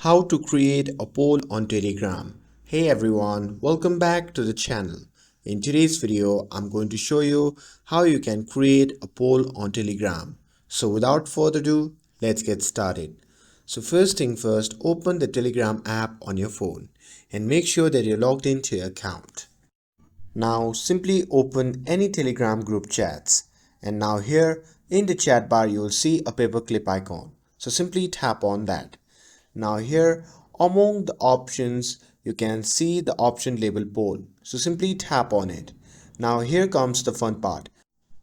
How to create a poll on Telegram. Hey everyone, welcome back to the channel. In today's video, I'm going to show you how you can create a poll on Telegram. So without further ado, let's get started. So first thing first, open the Telegram app on your phone and make sure that you're logged into your account. Now simply open any Telegram group chats, and now here in the chat bar you will see a paperclip icon. So simply tap on that. Now here among the options you can see the option label poll. So simply tap on it. Now here comes the fun part.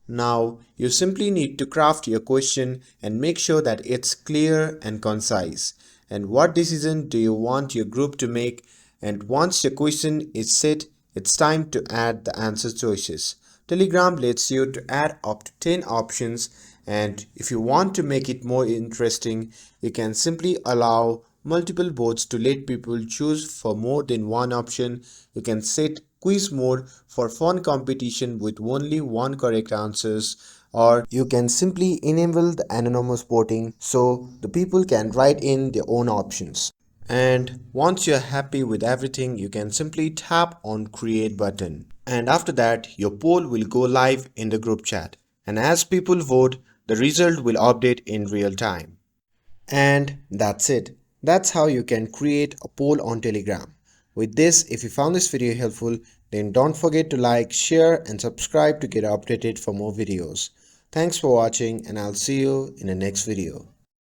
Now you simply need to craft your question and make sure that it's clear and concise. And what decision do you want your group to make? And once your question is set, it's time to add the answer choices. Telegram lets you to add up to 10 options, and if you want to make it more interesting, you can simply allow multiple votes to let people choose for more than one option. You can set quiz mode for fun competition with only one correct answers, or you can simply enable the anonymous voting so the people can write in their own options. And once you're happy with everything, you can simply tap on create button. And after that, your poll will go live in the group chat. And as people vote, the result will update in real time. And that's it. That's how you can create a poll on Telegram. With this, if you found this video helpful, then don't forget to like, share and subscribe to get updated for more videos. Thanks for watching, and I'll see you in the next video.